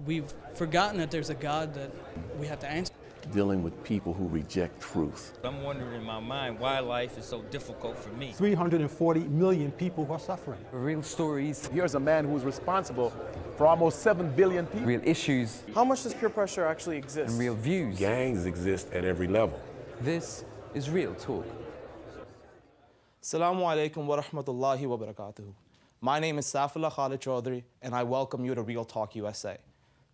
We've forgotten that there's a God that we have to answer. Dealing with people who reject truth. I'm wondering in my mind why life is so difficult for me. 340 million people who are suffering. Real stories. Here's a man who's responsible for almost 7 billion people. Real issues. How much does peer pressure actually exist? And real views. Gangs exist at every level. This is Real Talk. Assalamu alaikum wa rahmatullahi wa barakatuhu. My name is Saifullah Khalid Chaudhry, and I welcome you to Real Talk USA.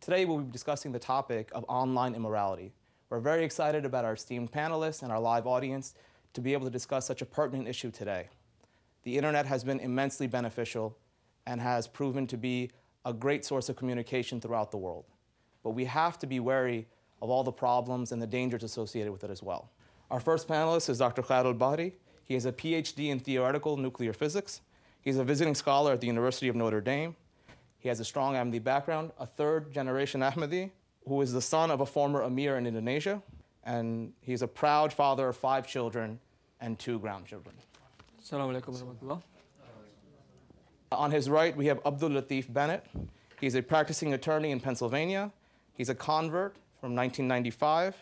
Today we'll be discussing the topic of online immorality. We're very excited about our esteemed panelists and our live audience to be able to discuss such a pertinent issue today. The internet has been immensely beneficial and has proven to be a great source of communication throughout the world. But we have to be wary of all the problems and the dangers associated with it as well. Our first panelist is Dr. Khalid al-Bahri. He has a PhD in theoretical nuclear physics. He's a visiting scholar at the University of Notre Dame. He has a strong Ahmadi background, a third-generation Ahmadi, who is the son of a former emir in Indonesia, and he's a proud father of 5 children and 2 grandchildren. Assalamu alaikum warahmatullah. On his right, we have Abdul Latif Bennett. He's a practicing attorney in Pennsylvania. He's a convert from 1995.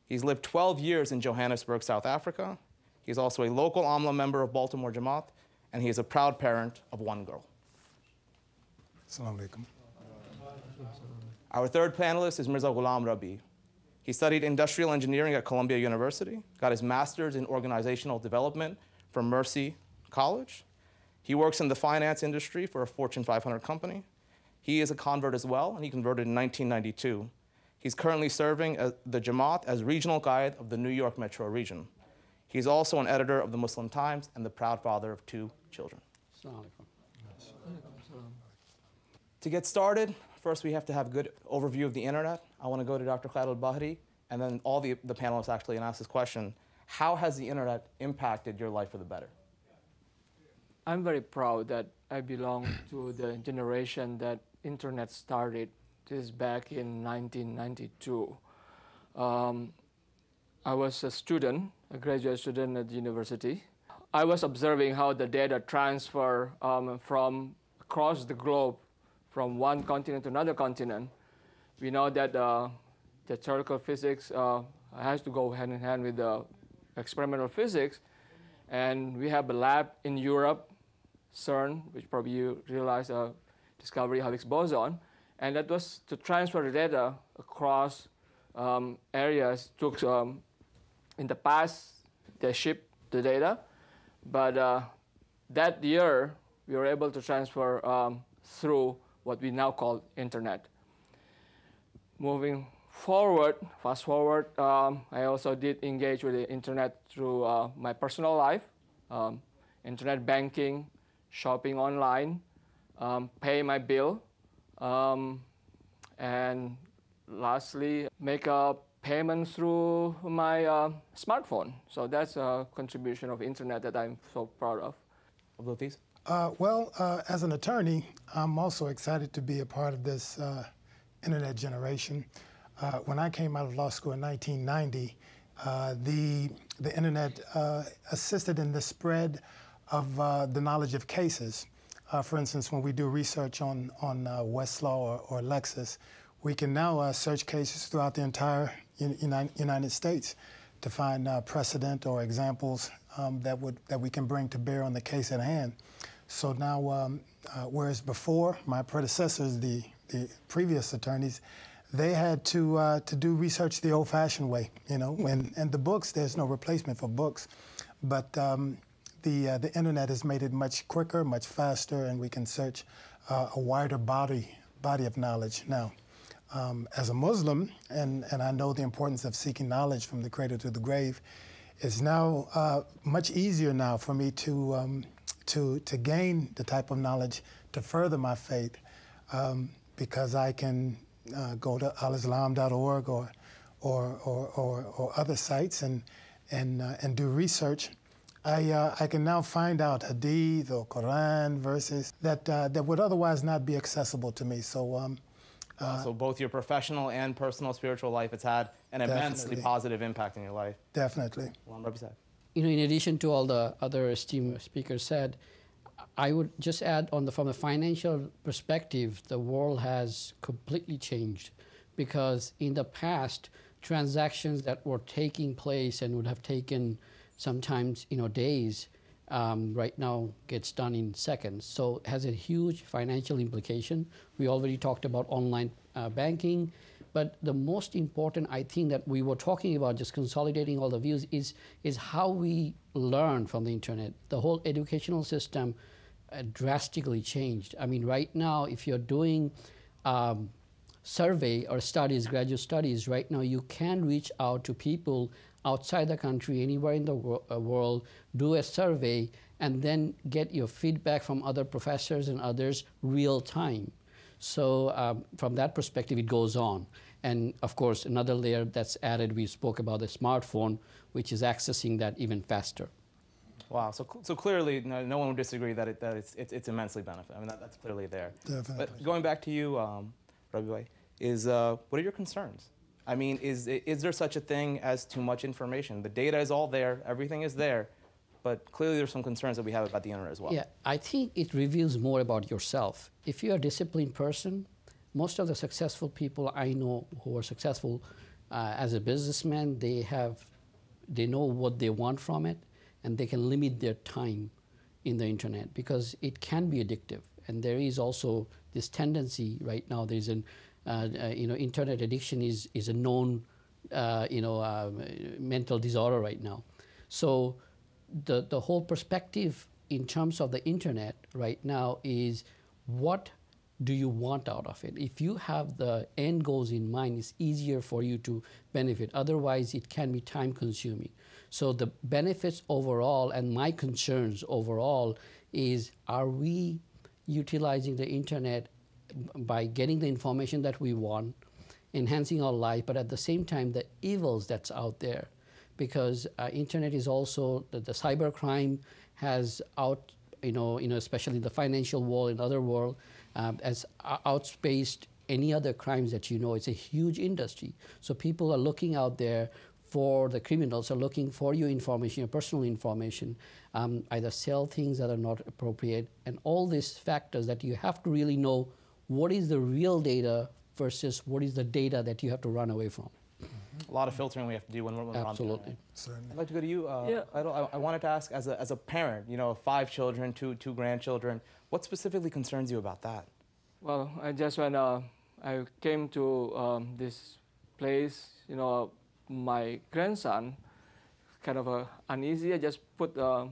He's lived 12 years in Johannesburg, South Africa. He's also a local AMLA member of Baltimore Jamaat, and he is a proud parent of 1 girl. Assalamu alaikum. Our third panelist is Mirza Ghulam Rabi. He studied industrial engineering at Columbia University, got his master's in organizational development from Mercy College. He works in the finance industry for a Fortune 500 company. He is a convert as well, and he converted in 1992. He's currently serving as the Jamaat as regional guide of the New York metro region. He's also an editor of the Muslim Times and the proud father of 2 children. To get started, first we have to have a good overview of the internet. I want to go to Dr. Khalid al-Bahri, and then all the panelists actually, and ask this question. How has the internet impacted your life for the better? I'm very proud that I belong to the generation that internet started. This is back in 1992. I was a student, a graduate student at the university. I was observing how the data transfer from across the globe, from one continent to another continent. We know that the theoretical physics has to go hand in hand with the experimental physics. And we have a lab in Europe, CERN, which probably you realize discovery of Higgs boson. And that was to transfer the data across areas. In the past, they shipped the data. But that year, we were able to transfer through what we now call internet. Moving forward, fast forward, I also did engage with the internet through my personal life, internet banking, shopping online, pay my bill, and lastly, make a payment through my smartphone. So that's a contribution of internet that I'm so proud of. Abdul-Latif? As an attorney, I'm also excited to be a part of this internet generation. When I came out of law school in 1990, the internet assisted in the spread of the knowledge of cases. For instance, when we do research on Westlaw or Lexis, we can now search cases throughout the entire United States to find precedent or examples that we can bring to bear on the case at hand. So now, whereas before, my predecessors, the previous attorneys, they had to do research the old-fashioned way, and the books, there's no replacement for books, but the internet has made it much quicker, much faster, and we can search a wider body of knowledge now. As a Muslim, and I know the importance of seeking knowledge from the cradle to the grave, it's now much easier now for me to gain the type of knowledge to further my faith, because I can go to alislam.org or other sites and do research. I can now find out hadith or Quran verses that would otherwise not be accessible to me. So both your professional and personal spiritual life, it's had an immensely positive impact in your life. Definitely. In addition to all the other esteemed speakers said, I would just add from a financial perspective, the world has completely changed, because in the past, transactions that were taking place and would have taken sometimes days, right now gets done in seconds. So it has a huge financial implication. We already talked about online banking, but the most important, I think, that we were talking about, just consolidating all the views, is how we learn from the internet. The whole educational system drastically changed. I mean, right now, if you're doing survey or studies, graduate studies, right now you can reach out to people outside the country, anywhere in the world, do a survey, and then get your feedback from other professors and others real time. So from that perspective, it goes on. And of course, another layer that's added, we spoke about the smartphone, which is accessing that even faster. Wow. So clearly, no one would disagree that it's immensely benefit. I mean, that's clearly there. Definitely. But going back to you, Rabi, what are your concerns? I mean, is there such a thing as too much information? The data is all there, everything is there, but clearly there's some concerns that we have about the internet as well. Yeah, I think it reveals more about yourself. If you're a disciplined person, most of the successful people I know who are successful as a businessman, they know what they want from it, and they can limit their time in the internet, because it can be addictive. And there is also this tendency right now. There's an internet addiction is a known mental disorder right now. So the whole perspective in terms of the internet right now is, what do you want out of it? If you have the end goals in mind, it's easier for you to benefit. Otherwise, it can be time consuming. So the benefits overall and my concerns overall is, are we utilizing the internet by getting the information that we want, enhancing our life, but at the same time, the evils that's out there? Because internet is also, the cybercrime has especially the financial world and other world, has outspaced any other crimes that It's a huge industry. So people are looking out there for, the criminals are looking for your information, your personal information, either sell things that are not appropriate, and all these factors that you have to really know what is the real data versus what is the data that you have to run away from. A lot of filtering we have to do when we're on the internet. Absolutely. I'd like to go to you. I wanted to ask, as a parent, 5 children, two grandchildren, what specifically concerns you about that? Well, when I came to this place, my grandson, kind of uneasy. I just put an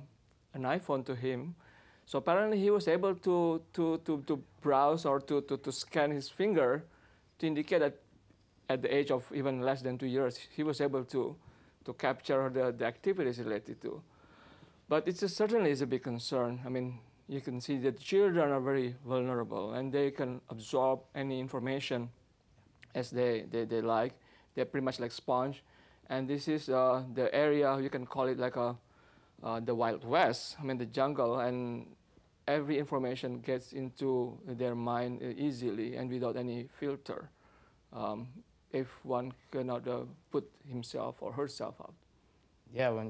iPhone to him. So apparently he was able to browse or to scan his finger to indicate that at the age of even less than 2 years, he was able to capture the activities related to. But it certainly is a big concern. I mean, you can see that children are very vulnerable, and they can absorb any information as they like. They're pretty much like sponge. And this is the area, you can call it like the Wild West, the jungle, and every information gets into their mind easily and without any filter, if one cannot put himself or herself out. Yeah,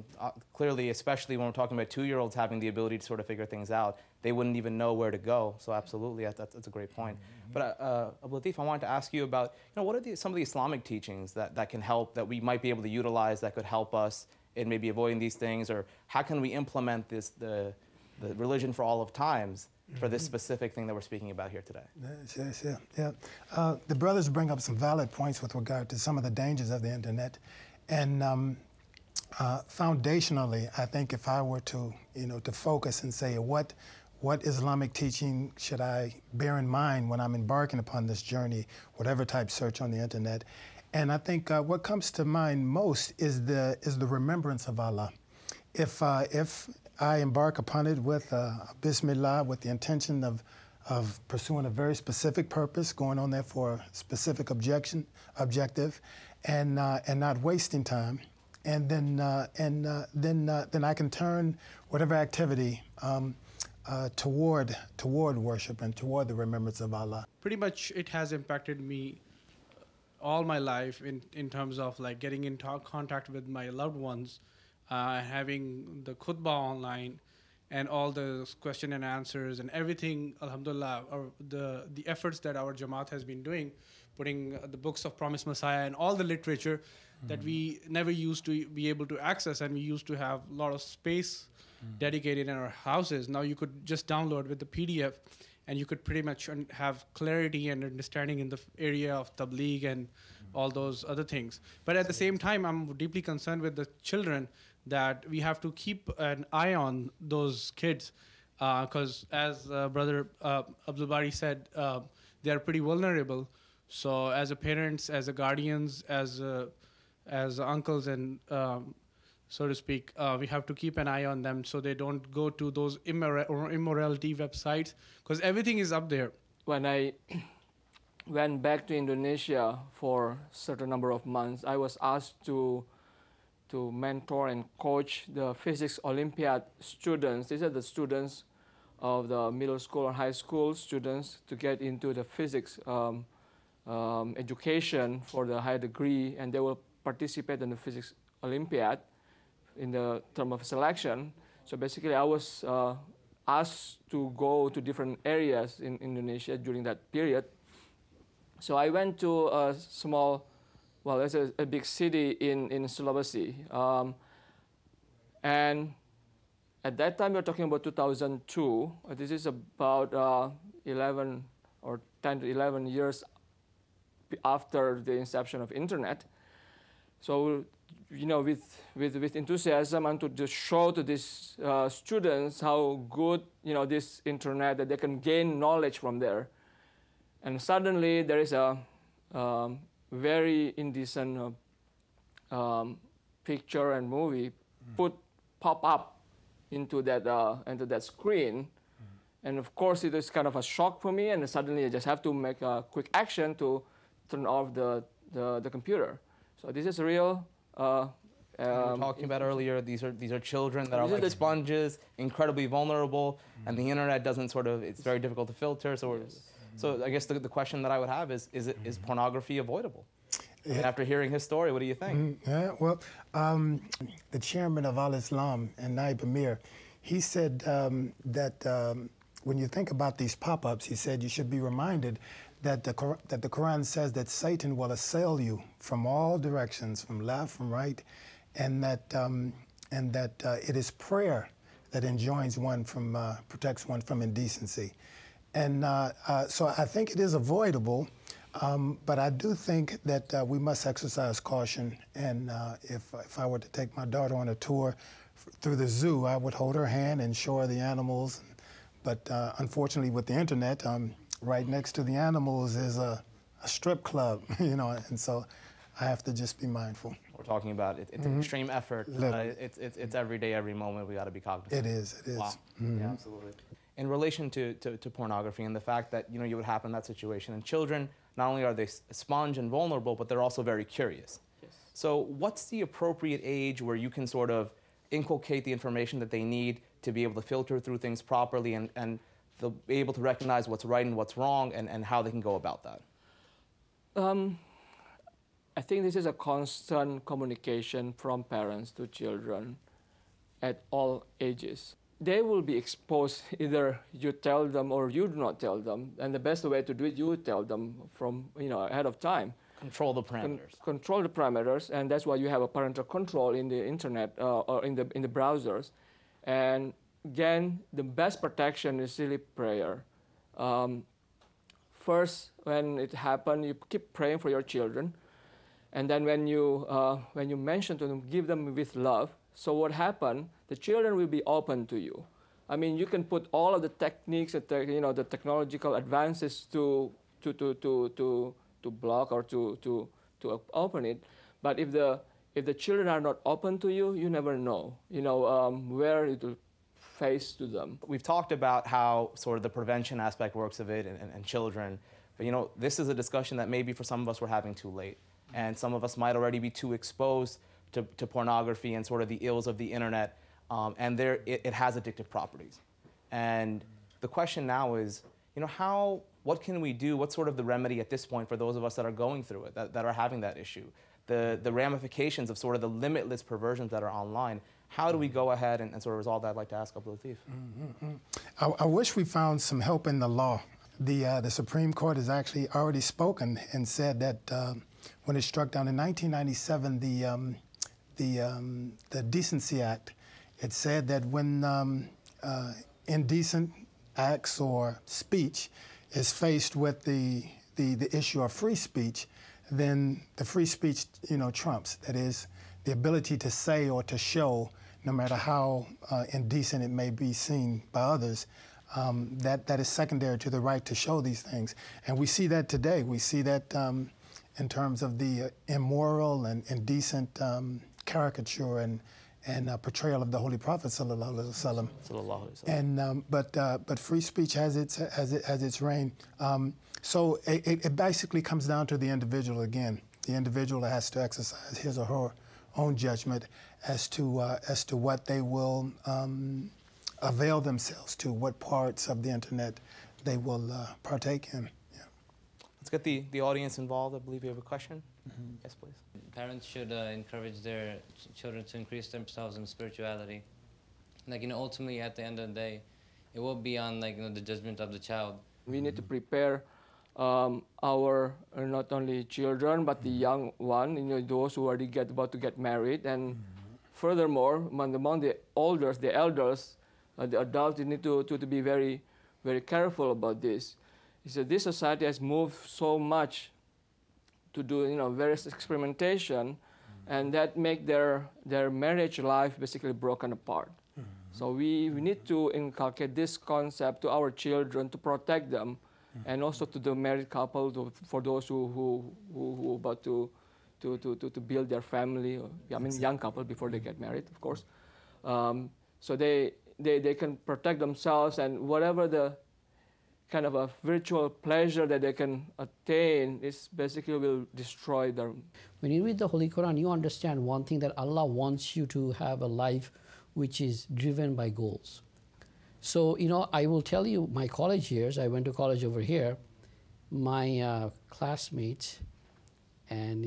clearly, especially when we're talking about 2-year-olds having the ability to sort of figure things out, they wouldn't even know where to go. So absolutely, that's a great point. Mm-hmm. But Abdul Latif, I wanted to ask you about, what are some of the Islamic teachings that can help, that we might be able to utilize, that could help us in maybe avoiding these things, or how can we implement the religion for all of times for this specific thing that we're speaking about here today? Yeah. The brothers bring up some valid points with regard to some of the dangers of the internet, and foundationally, I think if I were to, to focus and say what Islamic teaching should I bear in mind when I'm embarking upon this journey, whatever type search on the internet, and I think what comes to mind most is the remembrance of Allah. If I embark upon it with Bismillah, with the intention of pursuing a very specific purpose, going on there for a specific objective, and not wasting time, and then I can turn whatever activity toward worship and toward the remembrance of Allah. Pretty much, it has impacted me all my life in terms of like getting in contact with my loved ones, having the khutbah online, and all the question and answers and everything, alhamdulillah, or the efforts that our Jamaat has been doing, putting the books of Promised Messiah and all the literature that we never used to be able to access, and we used to have a lot of space dedicated in our houses. Now you could just download with the PDF, and you could pretty much have clarity and understanding in the area of tabligh and all those other things. But at the same time, I'm deeply concerned with the children, that we have to keep an eye on those kids, because as Brother Abdul Bari said, they are pretty vulnerable. So as a parents, as a guardians, as uncles and so to speak, we have to keep an eye on them so they don't go to those immorality websites, because everything is up there. When I went back to Indonesia for a certain number of months, I was asked to mentor and coach the physics Olympiad students. These are the students of the middle school or high school students to get into the physics education for the high degree, and they will participate in the physics Olympiad in the term of selection. So basically I was asked to go to different areas in Indonesia during that period. So I went to a small, well, it's a big city in Sulawesi. And at that time, we're talking about 2002. This is about 11 or 10 to 11 years after the inception of internet. So, you know, with enthusiasm and to just show to these students how good, you know, this internet, that they can gain knowledge from there. And suddenly there is a very indecent picture and movie pop up into that screen. And of course it is kind of a shock for me, and suddenly I just have to make a quick action to turn off the computer. So this is real. We were talking about earlier, these are children that are like sponges, incredibly vulnerable, and the internet doesn't it's very difficult to filter. So I guess the question that I would have is pornography avoidable? Yeah. And after hearing his story, what do you think? Yeah, well, the chairman of Al-Islam, and Naib Amir, he said that when you think about these pop-ups, he said you should be reminded that the Quran says that Satan will assail you from all directions, from left, from right, and that it is prayer that enjoins one from, protects one from indecency. And so I think it is avoidable, but I do think that we must exercise caution. And if I were to take my daughter on a tour through the zoo, I would hold her hand and show her the animals. But unfortunately, with the internet, right next to the animals is a strip club, you know, and so I have to just be mindful. We're talking about it's an extreme effort. It's every day, every moment. We got to be cognizant. It is. It is. Wow. Yeah, absolutely. In relation to pornography and the fact that you would happen in that situation, and children, not only are they sponge and vulnerable, but they're also very curious. Yes. So what's the appropriate age where you can sort of inculcate the information that they need to be able to filter through things properly and they'll be able to recognize what's right and what's wrong and how they can go about that? I think this is a constant communication from parents to children at all ages. They will be exposed, either you tell them or you do not tell them. And the best way to do it, you tell them from ahead of time. Control the parameters. Control the parameters, and that's why you have a parental control in the internet or in the browsers. And again, the best protection is really prayer. First, when it happens, you keep praying for your children, and then when you mention to them, give them with love. So what happened? The children will be open to you. I mean, you can put all of the techniques, the technological advances to block or to open it, but if the children are not open to you, you never know, where it will face to them. We've talked about how sort of the prevention aspect works of it and children, but this is a discussion that maybe for some of us we're having too late, and some of us might already be too exposed to pornography and sort of the ills of the internet, and it has addictive properties. And the question now is, what can we do? What's sort of the remedy at this point for those of us that are going through it, that are having that issue? The ramifications of sort of the limitless perversions that are online, How do we go ahead and sort of resolve that? I'd like to ask Abdul Latif. I wish we found some help in the law. The Supreme Court has actually already spoken and said that when it struck down in 1997 the Decency Act, it said that when indecent acts or speech is faced with the issue of free speech, then the free speech, trumps. That is, the ability to say or to show, no matter how indecent it may be seen by others, that is secondary to the right to show these things. And we see that today. We see that in terms of the immoral and indecent caricature and portrayal of the Holy Prophet sallallahu alaihi wasallam. And but free speech has its reign. So it basically comes down to the individual again. The individual has to exercise his or her own judgment as to what they will avail themselves to, what parts of the internet they will partake in. Yeah. Let's get the audience involved. I believe you have a question. Yes, please. Parents should encourage their children to increase themselves in spirituality. Like, ultimately at the end of the day, it will be on the judgment of the child. We need to prepare our not only children but the young one, those who are about to get married, and furthermore among the elders, the adults, they need to be very, very careful about this. So this society has moved so much to do various experimentation, and that make their marriage life basically broken apart. So we need to inculcate this concept to our children to protect them, and also to the married couple, for those who about to build their family. Young couple before they get married, of course. So they can protect themselves, and whatever the kind of a virtual pleasure that they can attain is basically will destroy them. When you read the Holy Quran, you understand one thing, that Allah wants you to have a life which is driven by goals. So, I will tell you, my college years, I went to college over here, my classmates, and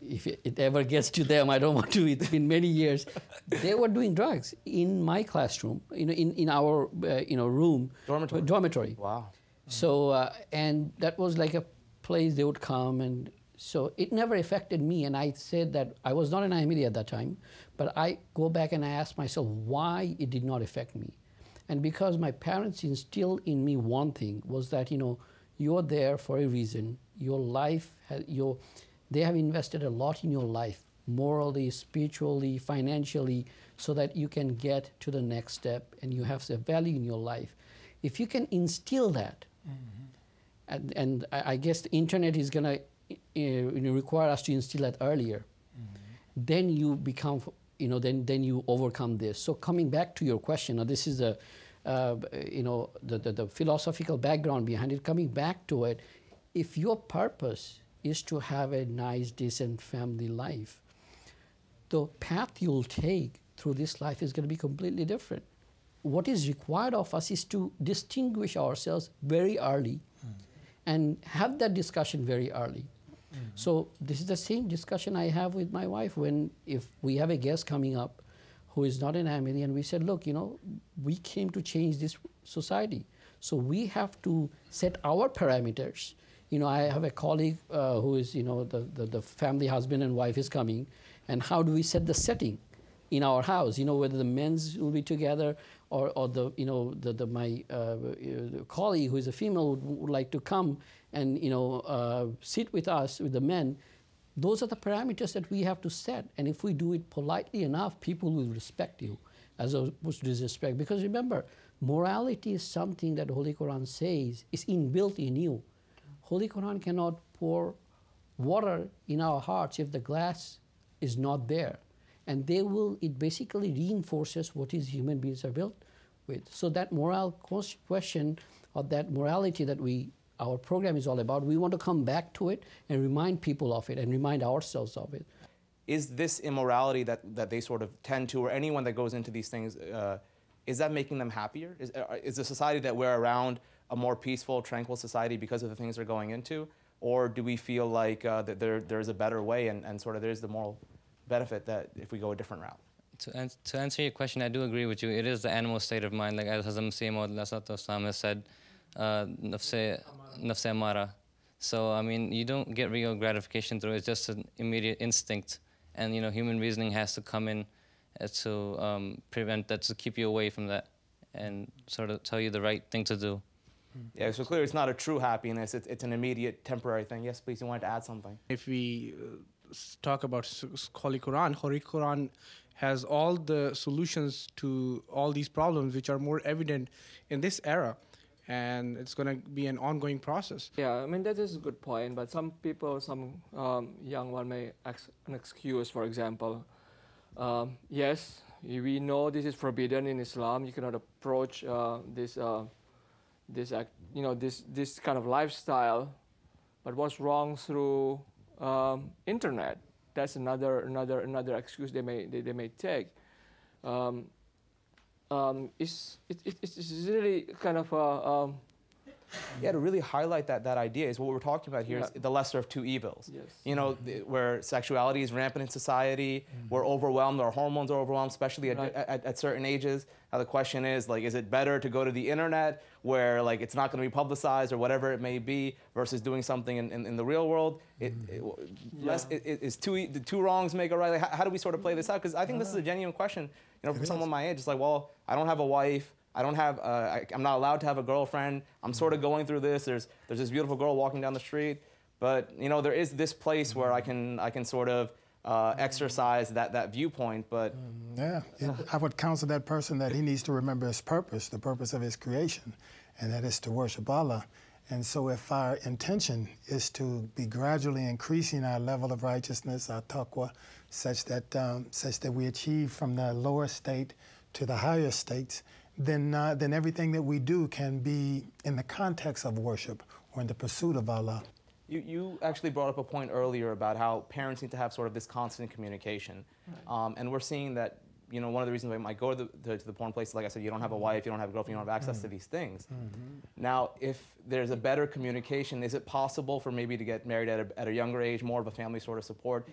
if it ever gets to them, I don't want to, it's been many years, they were doing drugs in my classroom, in our room. Dormitory. Wow. So, and that was like a place they would come, and so it never affected me. And I said that I was not an Ahmadi at that time, but I go back and I ask myself why it did not affect me. And because my parents instilled in me one thing, was that, you're there for a reason. Your life, they have invested a lot in your life, morally, spiritually, financially, so that you can get to the next step and you have the value in your life. If you can instill that, and I guess the internet is going to require us to instill that earlier, then you become, then you overcome this. So coming back to your question, now this is the philosophical background behind it. Coming back to it, if your purpose is to have a nice, decent family life, the path you'll take through this life is going to be completely different. What is required of us is to distinguish ourselves very early and have that discussion very early. So this is the same discussion I have with my wife if we have a guest coming up who is not an Ahmadi, and we said, look, we came to change this society. So we have to set our parameters. I have a colleague who is, the family husband and wife is coming, and how do we set the setting in our house? Whether the men's will be together or my colleague who is a female would like to come and sit with us, with the men. Those are the parameters that we have to set. And if we do it politely enough, people will respect you as opposed to disrespect. Because remember, morality is something that Holy Quran says is inbuilt in you. Holy Quran cannot pour water in our hearts if the glass is not there. And it basically reinforces what is human beings are built with. So that moral question, or that morality that our program is all about, we want to come back to it and remind people of it and remind ourselves of it. Is this immorality that they sort of tend to, or anyone that goes into these things, is that making them happier? Is the society that we're around a more peaceful, tranquil society because of the things they're going into? Or do we feel like that there's a better way and sort of there's the moral benefit that if we go a different route? To answer your question, I do agree with you. It is the animal state of mind, like as Hazrat Masih Maud has said, nafse amara. So I mean, you don't get real gratification through it. It's just an immediate instinct, and human reasoning has to come in to prevent that, to keep you away from that, and sort of tell you the right thing to do. Yeah, so clearly it's not a true happiness. It's an immediate, temporary thing. Yes, please, you wanted to add something. If we talk about Holy Quran has all the solutions to all these problems, which are more evident in this era, and it's going to be an ongoing process. Yeah, I mean, that is a good point, but some people, some young one may an excuse, for example. Yes, we know this is forbidden in Islam. You cannot approach this kind of lifestyle, but what's wrong through internet? That's another excuse they may take. It's really kind of yeah, to really highlight that idea is what we're talking about here is the lesser of two evils. Yes. Where sexuality is rampant in society, we're overwhelmed, our hormones are overwhelmed, especially at certain ages. Now the question is, like, is it better to go to the internet where it's not going to be publicized or whatever it may be, versus doing something in the real world? Is the two wrongs make a right? Like, how do we sort of play this out? Because I think this is a genuine question. For someone my age, it's like, well, I don't have a wife. I don't have. I'm not allowed to have a girlfriend. I'm sort of going through this. There's this beautiful girl walking down the street, but there is this place where I can sort of exercise that viewpoint. But I would counsel that person that he needs to remember his purpose, the purpose of his creation, and that is to worship Allah. And so, if our intention is to be gradually increasing our level of righteousness, our taqwa, such that we achieve from the lower state to the higher states, then everything that we do can be in the context of worship or in the pursuit of Allah. You actually brought up a point earlier about how parents need to have sort of this constant communication. And we're seeing that, one of the reasons why I might go to the porn place, like I said, you don't have a wife, you don't have a girlfriend, you don't have access to these things. Now, if there's a better communication, is it possible for maybe to get married at a younger age, more of a family sort of support?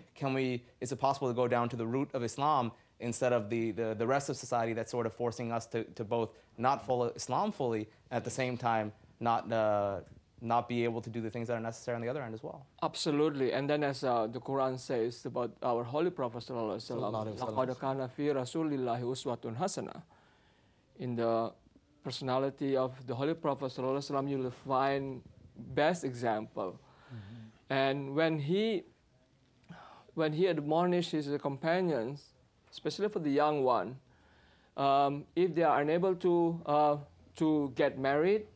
Is it possible to go down to the root of Islam instead of the rest of society that's sort of forcing us to both not follow Islam fully, and at the same time not be able to do the things that are necessary on the other end as well? Absolutely. And then as the Quran says about our Holy Prophet ﷺ, لَقَدْ كَانَ فِي رَسُولِ اللَّهِ أُسْوَةٌ حَسَنَةٌ. In the personality of the Holy Prophet ﷺ, you will find best example. And when he admonished his companions, especially for the young one, if they are unable to get married,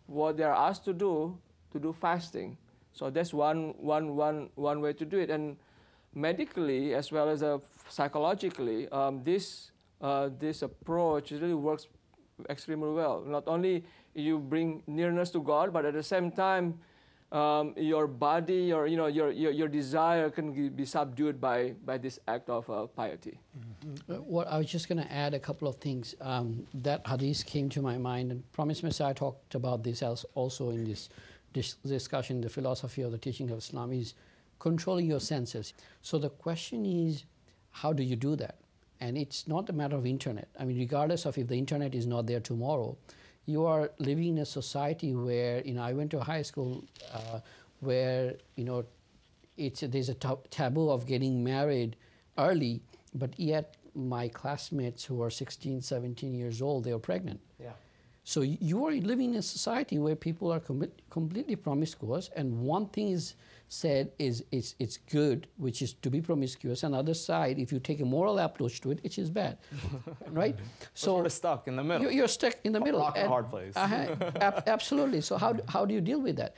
what they are asked to do fasting. So that's one way to do it. And medically as well as psychologically, this approach really works extremely well. Not only you bring nearness to God, but at the same time, your body, your desire can be subdued by this act of piety. What I was just going to add a couple of things. That hadith came to my mind, and Promised Messiah talked about this also in this discussion. The philosophy of the teaching of Islam is controlling your senses. So the question is, how do you do that? And it's not a matter of internet. I mean, regardless of if the internet is not there tomorrow, you are living in a society where, I went to high school where, there's a taboo of getting married early, but yet my classmates who are 16, 17 years old, they are pregnant. Yeah. So you are living in a society where people are completely promiscuous, and one thing is said is it's good, which is to be promiscuous, and other side, if you take a moral approach to it, it is bad, right? So we're stuck in the middle. You're stuck in the middle. Rock and hard place. Absolutely. So how do you deal with that?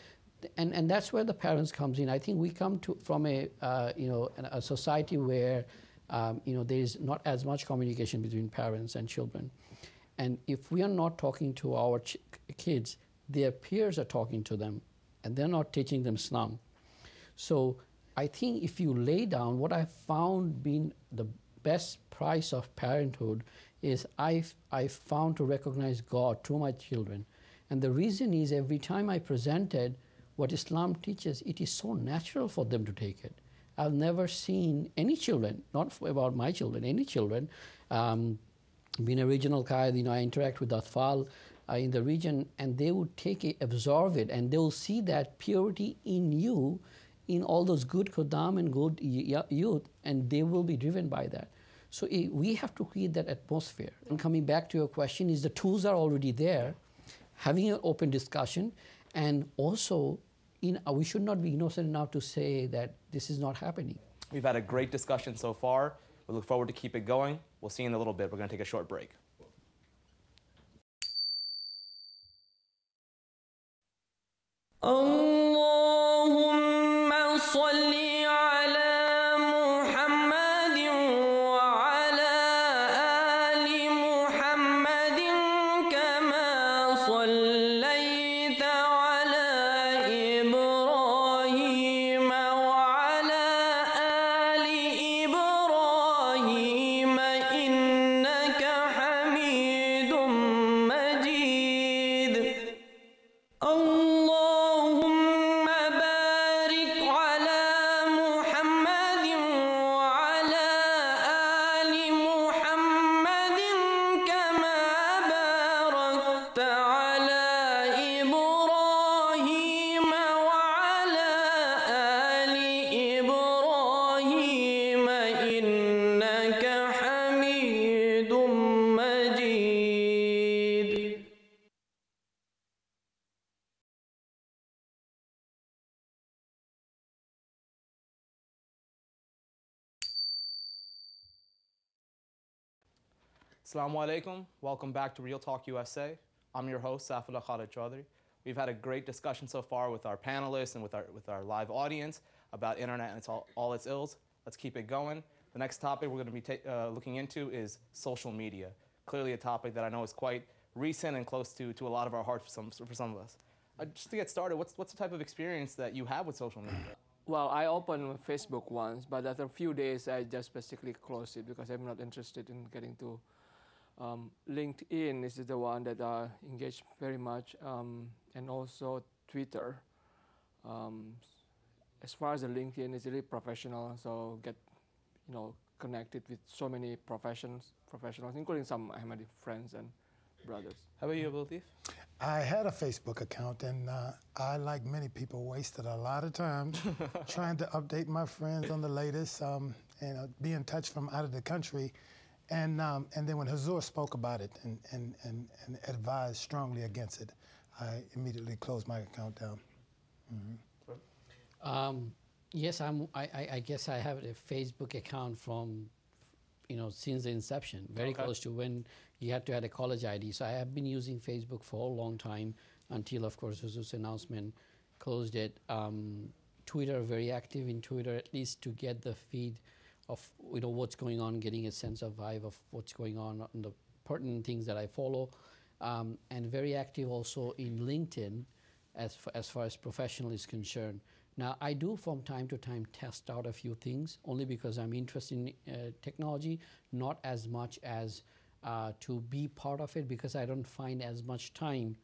And that's where the parents comes in. I think we come from a society where there is not as much communication between parents and children. And if we are not talking to our kids, their peers are talking to them, and they're not teaching them Islam. So I think if you lay down, what I found being the best price of parenthood is I found to recognize God through my children. And the reason is every time I presented what Islam teaches, it is so natural for them to take it. I've never seen any children, not about my children, any children. Being a regional guide, I interact with Atfal in the region, and they would take it, absorb it, and they will see that purity in you, in all those good Khuddam and good youth, and they will be driven by that. So we have to create that atmosphere. And coming back to your question, is the tools are already there, having an open discussion, and also we should not be innocent enough to say that this is not happening. We've had a great discussion so far. We look forward to keep it going. We'll see you in a little bit. We're going to take a short break. Allahumma salli ala Muhammadin wa ala ali Muhammadin kama sallaita ala Ibrahim wa ala ali Ibrahim innaka Hamidum Majid. اللهم بارك على محمد وعلى آل محمد كما باركت على إبراهيم وعلى آل إبراهيم إنك حميد مجيد. Assalamu alaikum. Welcome back to Real Talk USA. I'm your host, Saifullah Khalid Chaudhry. We've had a great discussion so far with our panelists and with our live audience about internet and all its ills. Let's keep it going. The next topic we're going to be looking into is social media. Clearly a topic that I know is quite recent and close to a lot of our hearts for some of us. Just to get started, what's the type of experience that you have with social media? Well, I opened Facebook once, but after a few days, I just basically closed it because I'm not interested in getting to LinkedIn. This is the one that I engage very much, and also Twitter. As far as the LinkedIn, it's really professional, so get connected with so many professionals, including some Ahmadi friends and brothers. How about you, Abdul Latif? I had a Facebook account, and I, like many people, wasted a lot of time trying to update my friends on the latest, and be in touch from out of the country. And then when Hazur spoke about it and advised strongly against it, I immediately closed my account down. Mm-hmm. Yes, I guess I have a Facebook account from, since the inception, very close to when you had to have a college ID. So I have been using Facebook for a long time until, of course, Hazur's announcement closed it. Twitter, very active in Twitter, at least to get the feed of what's going on, getting a sense of vibe of what's going on the pertinent things that I follow, and very active also in LinkedIn as far as professional is concerned. Now I do from time to time test out a few things only because I'm interested in technology, not as much as to be part of it because I don't find as much time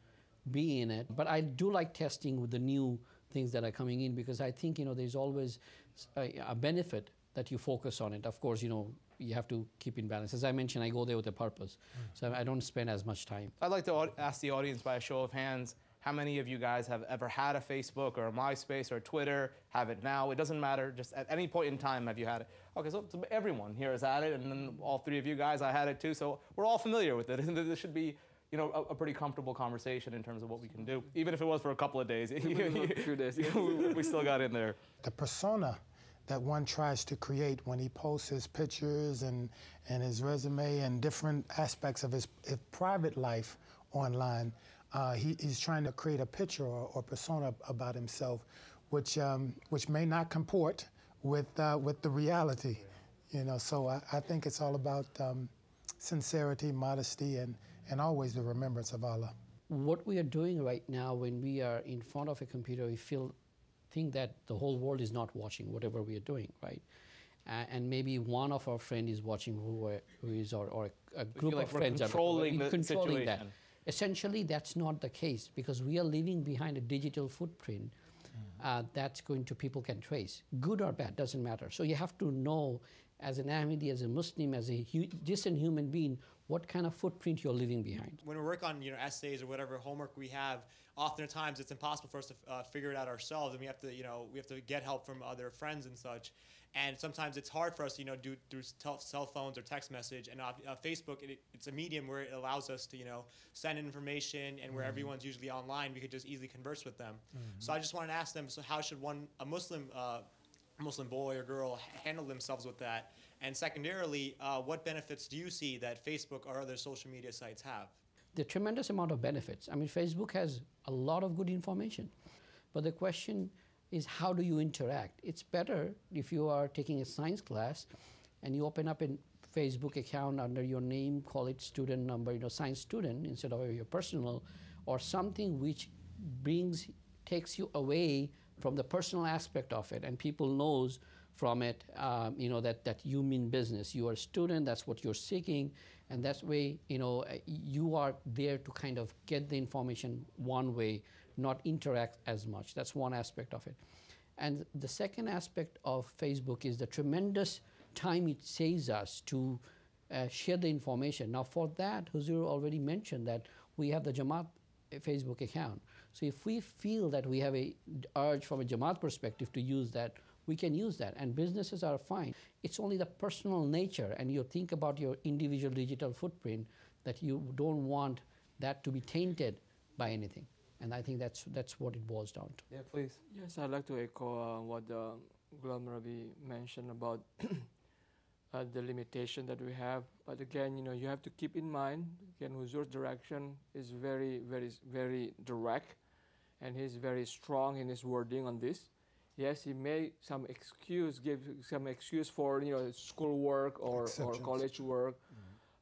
being in it. But I do like testing with the new things that are coming in because I think there's always a benefit that you focus on it. Of course, you have to keep in balance. As I mentioned, I go there with a purpose, so I don't spend as much time. I'd like to ask the audience by a show of hands, how many of you guys have ever had a Facebook or a MySpace or a Twitter, have it now? It doesn't matter, just at any point in time have you had it? Okay, so everyone here has had it, and then all three of you guys, I had it too, so we're all familiar with it. And this should be a pretty comfortable conversation in terms of what we can do. Even if it was for a couple of days. A few days. We still got in there. The persona that one tries to create when he posts his pictures and his resume and different aspects of his private life online, he's trying to create a picture or persona about himself, which may not comport with the reality. So I think it's all about sincerity, modesty, and always the remembrance of Allah. What we are doing right now when we are in front of a computer, we think that the whole world is not watching whatever we are doing, right? And maybe one of our friends is watching who is, or a group of friends are controlling the situation. That. Essentially, that's not the case because we are leaving behind a digital footprint that's going to, people can trace. Good or bad, doesn't matter. So you have to know, as an Ahmadi, as a Muslim, as a decent human being, what kind of footprint you're leaving behind. When we work on essays or whatever homework we have, oftentimes it's impossible for us to figure it out ourselves, and we have to get help from other friends and such. And sometimes it's hard for us to do through cell phones or text message. And Facebook, it's a medium where it allows us to send information, and where everyone's usually online, we could just easily converse with them. So I just wanted to ask them, so how should a Muslim boy or girl handle themselves with that? And secondarily, what benefits do you see that Facebook or other social media sites have? The tremendous amount of benefits. I mean, Facebook has a lot of good information, but the question is, how do you interact? It's better if you are taking a science class and you open up a Facebook account under your name, call it student number, science student, instead of your personal, or something which takes you away from the personal aspect of it, and people knows from it, that you mean business. You are a student, that's what you're seeking, and that's way, you are there to kind of get the information one way, not interact as much. That's one aspect of it. And the second aspect of Facebook is the tremendous time it saves us to share the information. Now for that, Huzur already mentioned that we have the Jamaat Facebook account. So if we feel that we have a urge from a Jamaat perspective to use that, we can use that, and businesses are fine. It's only the personal nature, and you think about your individual digital footprint, that you don't want that to be tainted by anything. And I think that's what it boils down to. Yeah, please. Yes, I'd like to echo what Ghulam Rabi mentioned about the limitation that we have. But again, you have to keep in mind, again, Huzur's direction is very, very, very direct, and he's very strong in his wording on this. Yes, he may give some excuse for school work or college work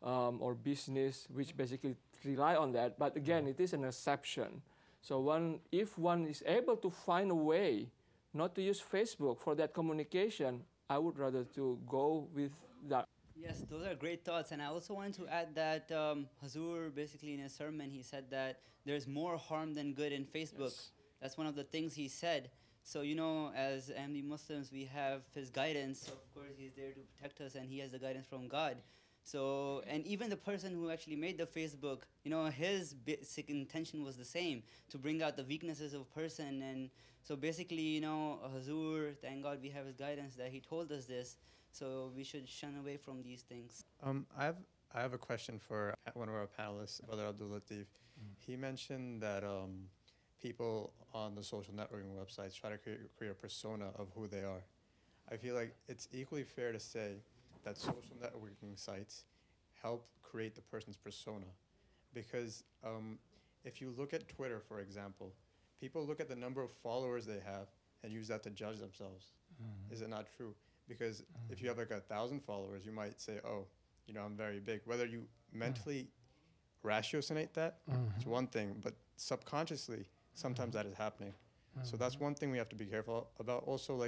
or business, which basically rely on that. But again, it is an exception. So if one is able to find a way not to use Facebook for that communication, I would rather to go with that. Yes, those are great thoughts. And I also wanted to add that Huzur, basically in his sermon, he said that there's more harm than good in Facebook. Yes. That's one of the things he said. So, as Ahmadi Muslims, we have his guidance. So of course, he's there to protect us, and he has the guidance from God. So, and even the person who actually made the Facebook, his basic intention was the same, to bring out the weaknesses of a person. And so basically, Huzur, thank God we have his guidance that he told us this. So we should shun away from these things. I have a question for one of our panelists, Brother Abdul Latif. He mentioned that people on the social networking websites try to create a persona of who they are. I feel like it's equally fair to say that social networking sites help create the person's persona. Because if you look at Twitter, for example, people look at the number of followers they have and use that to judge themselves. Is it not true? Because if you have like 1,000 followers, you might say, oh, I'm very big. Whether you mentally ratiocinate that, it's one thing, but subconsciously, sometimes that is happening. So that's one thing we have to be careful about. Also,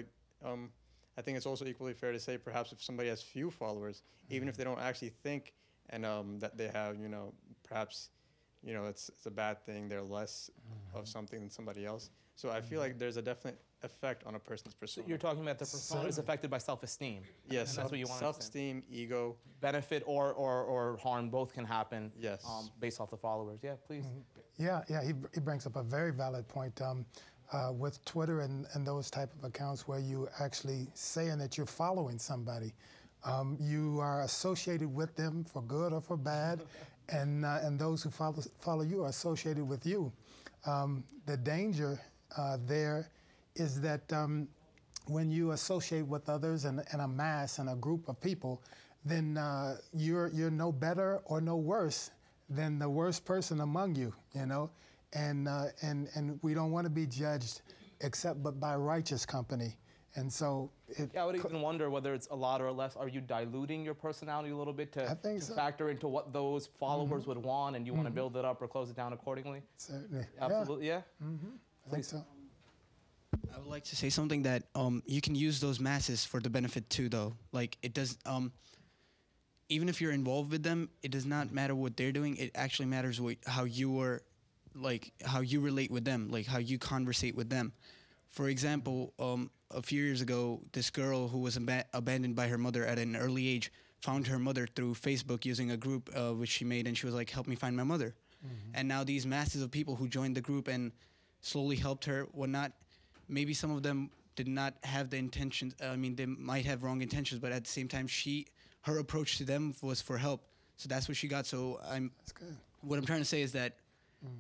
I think it's also equally fair to say perhaps if somebody has few followers, even if they don't actually think and that they have, perhaps, it's a bad thing, they're less of something than somebody else. So I feel like there's a definite effect on a person's persona. So you're talking about the persona is affected by self-esteem. Yes, that's what you want. Self-esteem, ego. Benefit or harm, both can happen. Yes. Based off the followers. Yeah, please. Yeah, he brings up a very valid point. With Twitter and those type of accounts where you actually saying that you're following somebody, you are associated with them for good or for bad, and those who follow you are associated with you. The danger there is that when you associate with others and a mass and a group of people, then you're no better or no worse than the worst person among you, and we don't want to be judged except but by righteous company. And so I would even wonder whether it's a lot or less. Are you diluting your personality a little bit to factor into what those followers would want, and you want to build it up or close it down accordingly? Certainly. Absolutely, yeah. I think so. I would like to say something that you can use those masses for the benefit too, though. Like it does, even if you're involved with them, it does not matter what they're doing. It actually matters how you relate with them, like how you conversate with them. For example, a few years ago, this girl who was abandoned by her mother at an early age found her mother through Facebook using a group which she made, and she was like, help me find my mother. And now these masses of people who joined the group and slowly helped her were not, maybe some of them did not have the intentions, I mean, they might have wrong intentions, but at the same time, her approach to them was for help. So that's what she got. So That's good. what I'm trying to say is that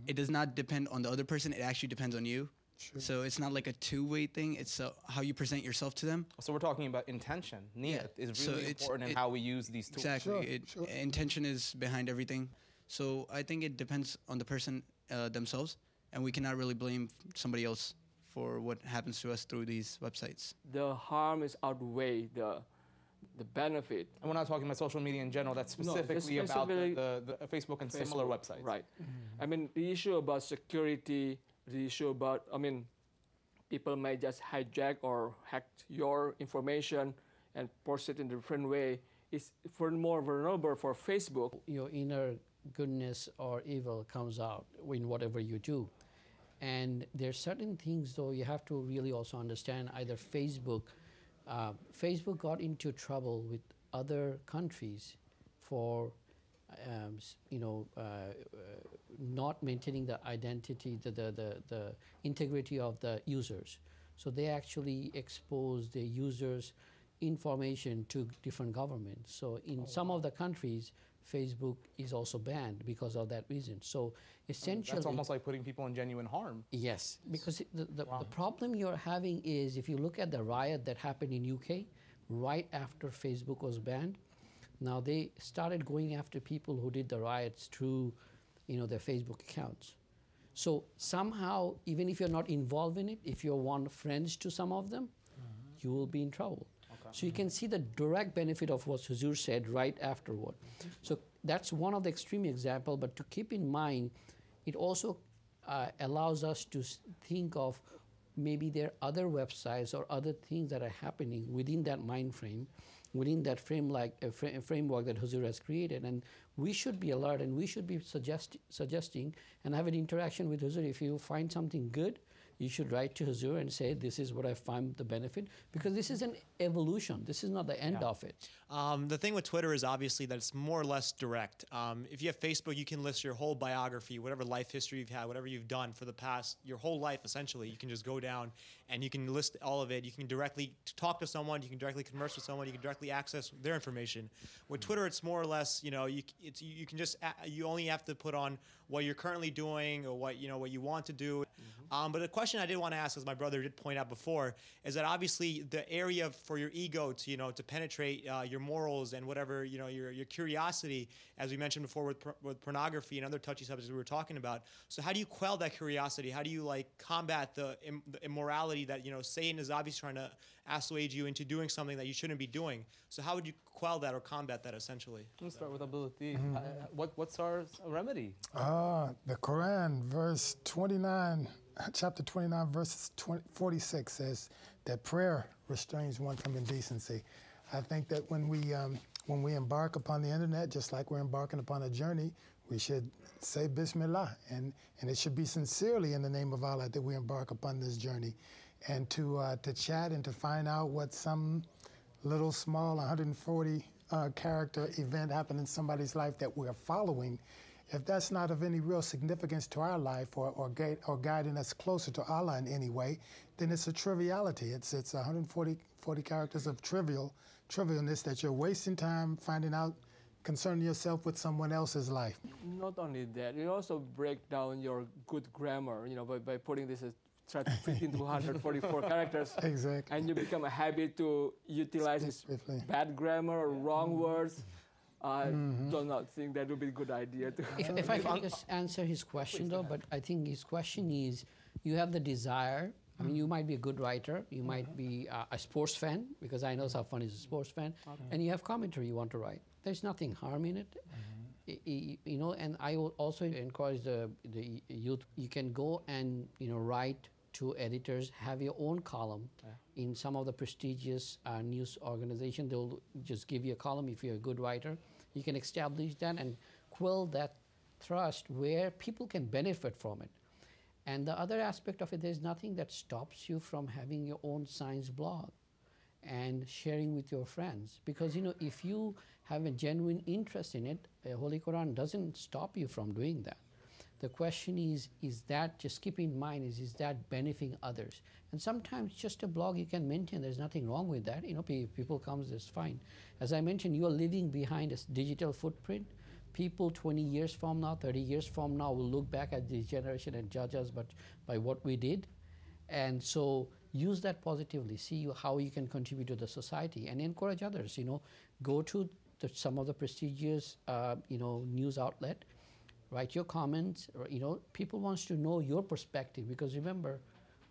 it does not depend on the other person, it actually depends on you. Sure. So it's not like a two-way thing, it's how you present yourself to them. So we're talking about intention. Niyat is really important in how we use these tools. Exactly. Intention is behind everything. So I think it depends on the person themselves, and we cannot really blame somebody else for what happens to us through these websites. The harm is outweigh the benefit. And we're not talking about social media in general, that's specifically about the Facebook and similar websites. Right. I mean, the issue about security, the issue about, I mean, people may just hijack or hack your information and post it in a different way. It's more vulnerable for Facebook. Your inner goodness or evil comes out in whatever you do. And there's certain things, though, you have to really also understand. Either Facebook got into trouble with other countries for not maintaining the identity, the integrity of the users. So they actually expose the users' information to different governments. So in some of the countries, Facebook is also banned because of that reason. So essentially, that's almost like putting people in genuine harm. Yes, because the problem you're having is, if you look at the riot that happened in UK right after Facebook was banned, now they started going after people who did the riots through, their Facebook accounts. So somehow, even if you're not involved in it, if you're one friends to some of them, you will be in trouble. So you can see the direct benefit of what Huzur said right afterward. So that's one of the extreme example, but to keep in mind, it also allows us to think of maybe there are other websites or other things that are happening within that mind frame, within that framework that Huzur has created. And we should be alert, and we should be suggesting and have an interaction with Huzur. If you find something good, you should write to Huzur and say, this is what I find the benefit, because this is an evolution. This is not the end of it. The thing with Twitter is obviously that it's more or less direct. If you have Facebook, you can list your whole biography, whatever life history you've had, whatever you've done for the past, your whole life, essentially. You can just go down and you can list all of it. You can directly talk to someone. You can directly converse with someone. You can directly access their information. With Twitter, it's more or less, you can just, you only have to put on what you're currently doing or what you want to do. But the question I did want to ask, as my brother did point out before, is that obviously the area for your ego to to penetrate your morals and whatever your curiosity, as we mentioned before with pornography and other touchy subjects we were talking about. So how do you quell that curiosity? How do you combat the immorality that Satan is obviously trying to assuage you into doing something that you shouldn't be doing? So how would you quell that or combat that essentially? Let's start with Abdul Latif. What's our remedy? The Quran, verse 29, chapter 29, verse 46 says that prayer restrains one from indecency. I think that when we embark upon the internet, just like we're embarking upon a journey, we should say Bismillah, and it should be sincerely in the name of Allah that we embark upon this journey, and to chat and to find out what some little small 140 character event happened in somebody's life that we're following. If that's not of any real significance to our life or guiding us closer to Allah in any way, then it's a triviality. It's 140 characters of trivialness that you're wasting time finding out, concerning yourself with someone else's life. Not only that, you also break down your good grammar, by putting this as try to fit into 144 characters. Exactly. And you become a habit to utilize this bad grammar or wrong words. I do not think that would be a good idea. If I can just answer his question, though, but I think his question is, you have the desire. I mean, you might be a good writer. You might be a sports fan, because I know Safwan is a sports fan. And you have commentary you want to write. There's nothing harm in it. And I will also encourage the youth. You can go and, write to editors, have your own column in some of the prestigious news organizations. They'll just give you a column if you're a good writer. You can establish that and quell that thrust where people can benefit from it. And the other aspect of it, there's nothing that stops you from having your own science blog and sharing with your friends. Because, you know, if you have a genuine interest in it, Holy Quran doesn't stop you from doing that. The question is that, just keep in mind, is that benefiting others? And sometimes just a blog you can maintain, there's nothing wrong with that. You know, people comes, it's fine. As I mentioned, you are leaving behind a digital footprint. People 20 years from now, 30 years from now will look back at this generation and judge us by what we did. And so use that positively, see how you can contribute to the society and encourage others. You know, go to some of the prestigious, you know, news outlet, write your comments, or, you know, people wants to know your perspective, because remember,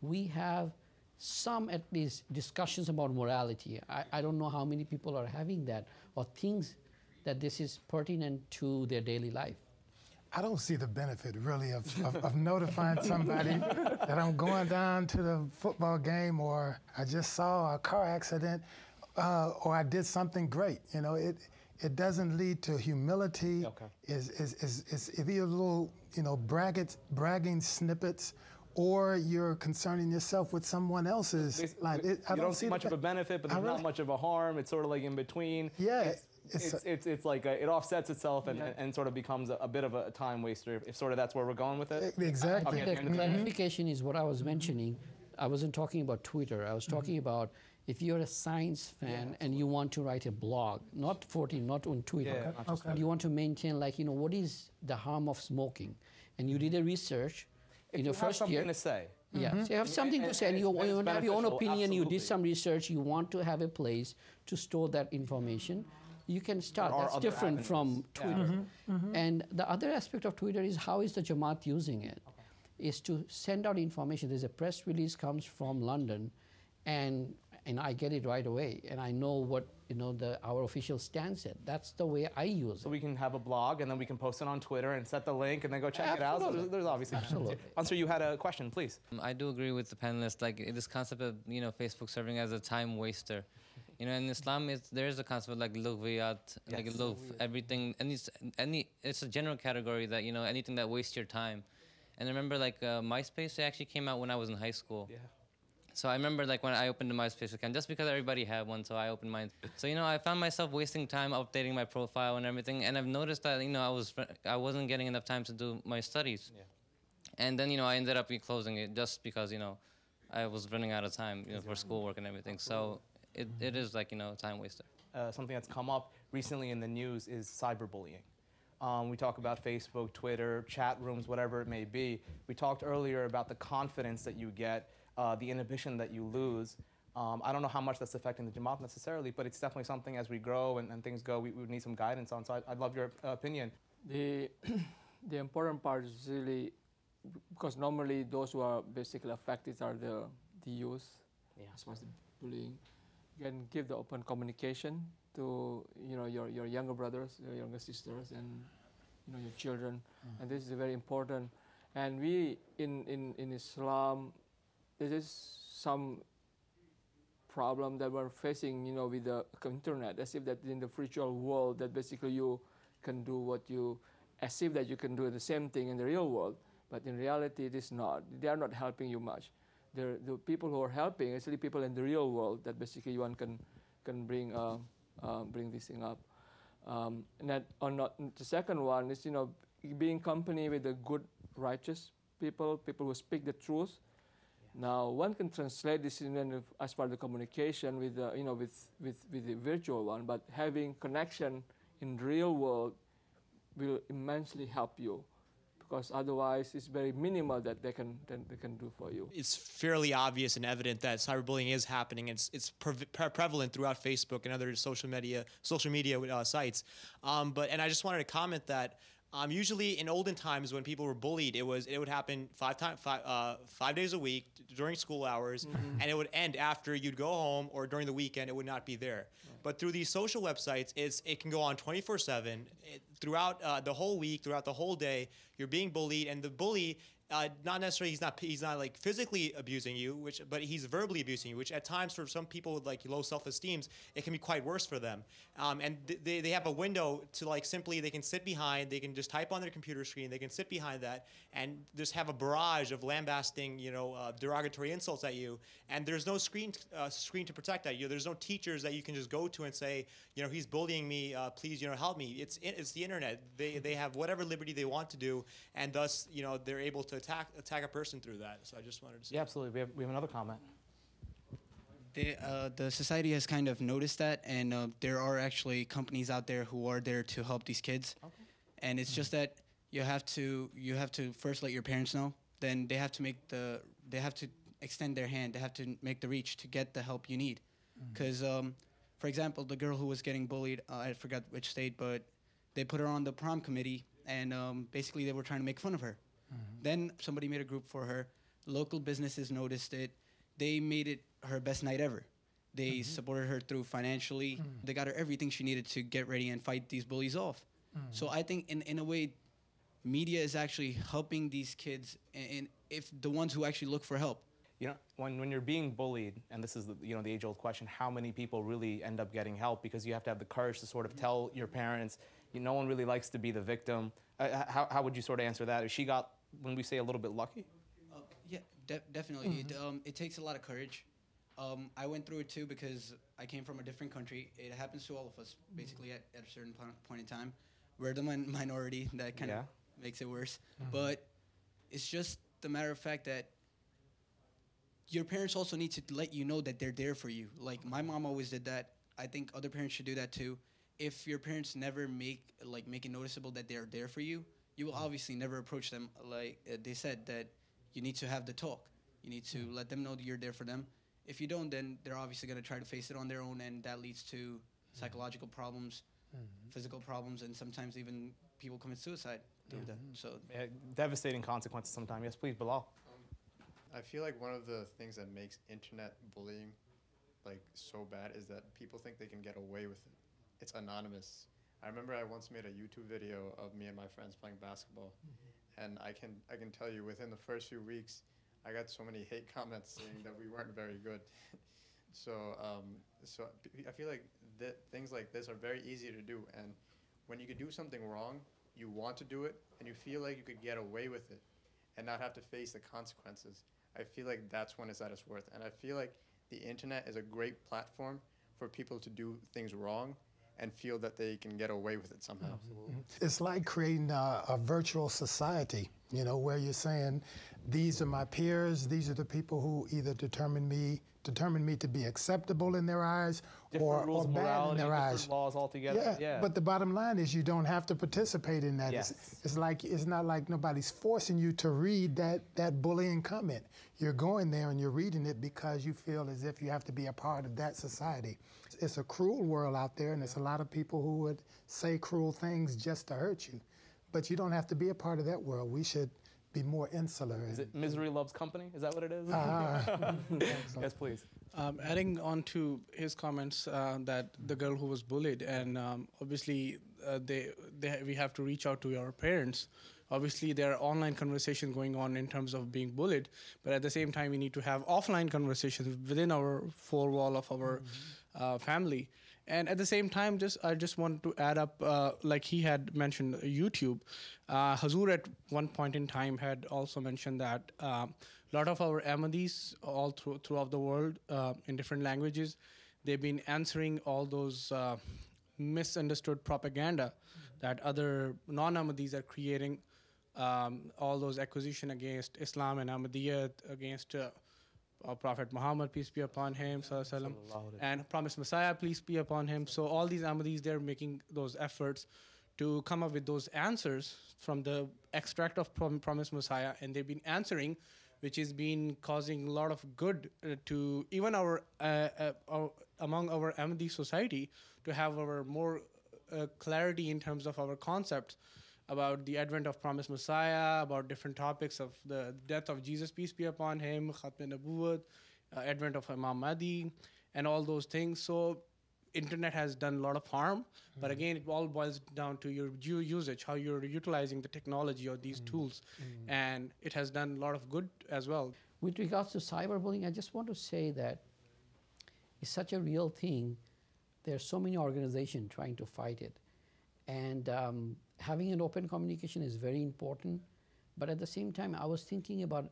we have some at least discussions about morality. I don't know how many people are having that, or things that this is pertinent to their daily life. I don't see the benefit really of notifying somebody that I'm going down to the football game, or I just saw a car accident, or I did something great. You know, it doesn't lead to humility. Okay. It's either little, you know, bragging snippets, or you're concerning yourself with someone else's life. You don't see much of a benefit, but there's not much of a harm. It's sort of like in between. Yeah. It's like it offsets itself and sort of becomes a bit of a time waster, if sort of that's where we're going with it. Exactly. I think the clarification is what I was mentioning. I wasn't talking about Twitter. I was talking about if you're a science fan and you want to write a blog, not on Twitter, you want to maintain, like, you know, what is the harm of smoking, and you did a research in your first year. To say. Yeah, so you have something to say, and you have your own opinion. You did some research. You want to have a place to store that information. You can start. That's different from Twitter. And the other aspect of Twitter is how is the Jamaat using it? Is to send out information. There's a press release comes from London, and I get it right away, and I know what, you know, our official stance at. That's the way I use it. So we can have a blog, and then we can post it on Twitter and set the link, and then go check it out. So there's obviously Answer, you had a question, please. I do agree with the panelists. Like this concept of, you know, Facebook serving as a time waster. You know, in Islam, there is a concept of like lughwiyat, like everything, it's a general category that, you know, anything that wastes your time. And I remember like MySpace, it actually came out when I was in high school. Yeah. So I remember like when I opened the MySpace account, just because everybody had one, so I opened mine. So, you know, I found myself wasting time updating my profile and everything, and I've noticed that, you know, I wasn't getting enough time to do my studies. Yeah. And then, you know, I ended up closing it just because, you know, I was running out of time, you know, for schoolwork and everything. So it is like, you know, a time waster. Something that's come up recently in the news is cyberbullying. We talk about Facebook, Twitter, chat rooms, whatever it may be. We talked earlier about the confidence that you get, the inhibition that you lose. I don't know how much that's affecting the Jamaat necessarily, but it's definitely something as we grow and things go, we would need some guidance on. So I'd love your opinion. The important part is really, because normally those who are basically affected are the youth, as far as the bullying. You can give the open communication to, you know, your younger brothers, your younger sisters, and, you know, your children. And this is very important. And we in Islam, there is some problem that we're facing, you know, with the internet, as if that in the virtual world that basically you can do as if that you can do the same thing in the real world, but in reality it is not. They are not helping you much. The people who are helping, actually people in the real world that basically one can bring this thing up. And that the second one is, you know, being company with the good, righteous people who speak the truth. Now one can translate this as part of the communication with you know, with the virtual one, but having connection in the real world will immensely help you, because otherwise it's very minimal that they can do for you. It's fairly obvious and evident that cyberbullying is happening. It's prevalent throughout Facebook and other social media sites. And I just wanted to comment that usually in olden times when people were bullied, it would happen 5 days a week during school hours, and it would end after you'd go home, or during the weekend it would not be there. But through these social websites, it can go on 24/7 throughout the whole week, throughout the whole day. You're being bullied, and the bully not necessarily he's not like physically abusing you, but he's verbally abusing you, which at times for some people with like low self-esteem, it can be quite worse for them. And they have a window to like simply they can sit behind, they can just type on their computer screen, they can sit behind that and just have a barrage of lambasting, derogatory insults at you, and there's no screen to protect that. There's no teachers that you can just go to and say, he's bullying me, please, help me. It's the internet. They have whatever liberty they want to do, and thus, they're able to attack a person through that. So I just wanted to say. Yeah, absolutely. We have another comment. The society has kind of noticed that, and there are actually companies out there who are there to help these kids. Okay. And it's just that you have to first let your parents know. Then they have to extend their hand. They have to make the reach to get the help you need. Because, for example, the girl who was getting bullied, I forgot which state, but they put her on the prom committee, and basically they were trying to make fun of her. Then somebody made a group for her. Local businesses noticed it. They made it her best night ever. They supported her through financially. They got her everything she needed to get ready and fight these bullies off. So I think in a way, media is actually helping these kids, and if the ones who actually look for help. When you're being bullied, and this is the age-old question, how many people really end up getting help? Because you have to have the courage to sort of tell your parents. No one really likes to be the victim. How would you sort of answer that? If she got, when we say a little bit lucky? Yeah, definitely. It takes a lot of courage. I went through it too because I came from a different country. It happens to all of us, basically, at a certain point in time. We're the minority. That kind of makes it worse. But it's just the matter of fact that your parents also need to let you know that they're there for you. Like, my mom always did that. I think other parents should do that too. If your parents never make it noticeable that they're there for you, you will obviously never approach them. Like they said, that you need to have the talk. You need to let them know that you're there for them. If you don't, then they're obviously going to try to face it on their own, and that leads to psychological problems, physical problems, and sometimes even people commit suicide through that. So devastating consequences sometimes. Yes, please, Bilal. I feel like one of the things that makes internet bullying so bad is that people think they can get away with it. It's anonymous. I remember I once made a YouTube video of me and my friends playing basketball, and I can tell you within the first few weeks, I got so many hate comments saying that we weren't very good. So I feel like things like this are very easy to do, and when you could do something wrong, you want to do it, and you feel like you could get away with it and not have to face the consequences. I feel like that's when it's at its worth, and I feel like the internet is a great platform for people to do things wrong and feel that they can get away with it somehow. It's like creating a virtual society, where you're saying, these are my peers, these are the people who either determine me to be acceptable in their eyes or bad in their eyes. Laws altogether. Yeah, but the bottom line is you don't have to participate in that. Yes. It's not like nobody's forcing you to read that bullying comment. You're going there and you're reading it because you feel as if you have to be a part of that society. It's a cruel world out there, and there's a lot of people who would say cruel things just to hurt you. But you don't have to be a part of that world. We should be more insular. Is it misery loves company? Is that what it is? Yes, please. Adding on to his comments that the girl who was bullied, and obviously we have to reach out to our parents. Obviously, there are online conversations going on in terms of being bullied, but at the same time, we need to have offline conversations within our four wall of our family. And at the same time, I just want to add up, like he had mentioned YouTube. Hazur at one point in time had also mentioned that a lot of our Ahmadis all throughout the world in different languages, they've been answering all those misunderstood propaganda that other non-Ahmadis are creating, all those accusations against Islam and Ahmadiyya, against Prophet Muhammad, peace be upon him, and Promised Messiah, peace be upon him. So all these Ahmadis, they're making those efforts to come up with those answers from the extract of Promised Messiah, and they've been answering, which has been causing a lot of good to even our among our Ahmadi society, to have our more clarity in terms of our concepts about the advent of Promised Messiah, about different topics of the death of Jesus, peace be upon him, Khatm Nabuwwat, advent of Imam Mahdi, and all those things. So internet has done a lot of harm, but again, it all boils down to your usage, how you're utilizing the technology or these tools, and it has done a lot of good as well. With regards to cyberbullying, I just want to say that it's such a real thing. There's so many organizations trying to fight it, and having an open communication is very important. But at the same time, I was thinking about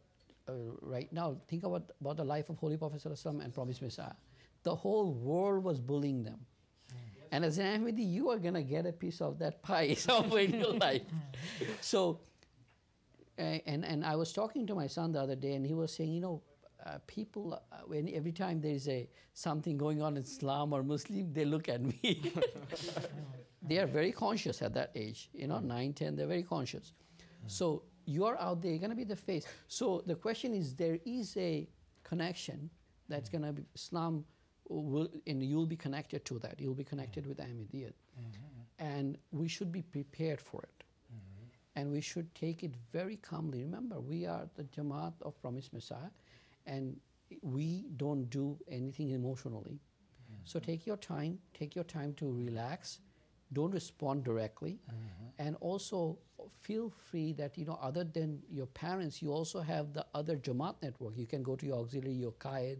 right now, think about the life of Holy Prophet ﷺ and Promised Messiah. The whole world was bullying them. And as an Ahmadi, you are going to get a piece of that pie somewhere in your life. So, and I was talking to my son the other day, and he was saying, you know, people, when every time there is something going on in Islam or Muslim, they look at me. They are very conscious at that age, you know, 9, 10, they're very conscious. So you are out there, you're going to be the face. So the question is, there is a connection that's going to be Islam, and you'll be connected to that. You'll be connected with Ahmadiyyat. And we should be prepared for it. And we should take it very calmly. Remember, we are the Jamaat of Promised Messiah, and we don't do anything emotionally. So take your time to relax. Don't respond directly. And also feel free that, you know, other than your parents, you also have the other Jamaat network. You can go to your auxiliary, your Qaid,